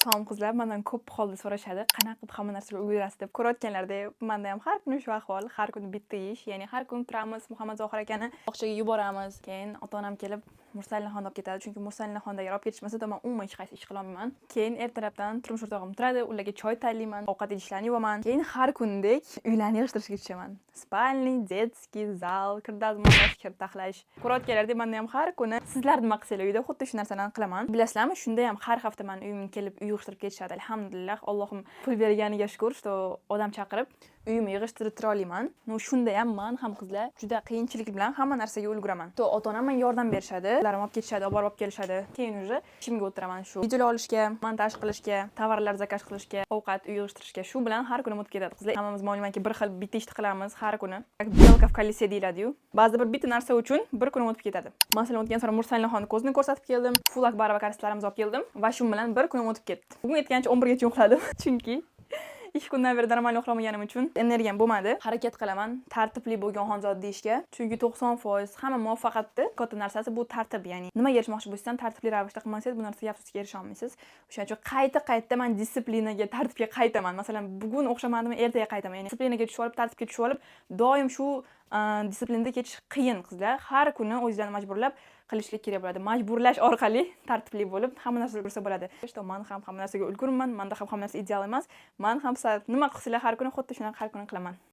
Salom qizlar, mendan ko'p holda so'rashadi, qanaqa qilib hamma narsaga ulgurasiz deb. Ko'rayotganlaridek, menda ham har kuni shu ahvol, har kuni bitta ish, ya'ni har kun turamiz, Muhammad Zohir akani bog'chaga yuboramiz. Keyin ota-onam kelib Mursalinaxonni olib ketadi, chunki Mursalinaxonni agar olib ketishmasa, men umuman hech qaysi ish qila olmayman. Keyin ertalabdan turmush o'rtog'im turadi, ularga choy tayyorlayman, ovqat idishlarini yuvaman. Keyin har kundek uylarni yig'ishtirishga tushaman. Spalniy, детский, zal, kir dazmollash, kir taxlash. Ko'rayotganlaridek, menda ham har kuni sizlar nima qilsanglar uyda xuddi shu narsani qilaman. Bilasizlarmi, shunda ham har hafta men uyimga kelib uy yig'ishtirib ketishadi. Alhamdulillah, Allohim pul berganiga shukr, что odam chaqirib uyimni yig'ishtirib tura olaman. Shunda ham men ham qizlar juda qiyinchilik bilan hamma narsaga ulguraman. To ota-onam menga yordam berishadi, ularni olib ketishadi, olib borib kelishadi. Keyin уже ishimga o'tiraman, shu videolar olishga, montaj qilishga, tovarlar zakaz qilishga, ovqat uy yig'ishtirishga, shu bilan har kuni o'tib ketadi qizlar. Hammamiz ma'lumki bir xil bitta ishni qilamiz har kuni. Belka в колесе deyiladi-yu. Ba'zi bir bitta narsa uchun bir kun o'tib ketadi. Masalan, o'tgan safar Mursalinaxonni ko'zini ko'rsatib keldim, Fulak Barova karslarimizni olib keldim va shu bilan bir kun o'tib ketdi. Bugun aytgancha 11 gacha uxladim, chunki ish kundan beri normal uxlamaganim uchun energiyam bo'lmadi. Harakat qilaman tartibli bo'lgan xonzod deyishga, chunki 90% hamma muvaffaqiyatni katta narsasi bu tartib, ya'ni nimaga erishmoqchi bo'lsangiz tartibli ravishda qilmasangiz bu narsaga afsuski erisha olmaysiz. O'shaning uchun qayta men disiplinaga, tartibga qaytaman. Masalan, bugun o'xshamadimi, ertaga qaytaman. Ya'ni disiplinaga tushib olib, tartibga tushib olib, doim shu disiplinda ketish qiyin qizlar. Har kuni o'zingizlarni majburlab qilishlik kerak bo'ladi. Majburlash orqali tartibli bo'lib, hamma narsa ulgursa bo'ladi. Men ham hamma narsaga ulgurman, menda ham hamma narsa ideal emas. Men ham nima qilsanglar har kuni xuddi shunaqa har kuni qilaman.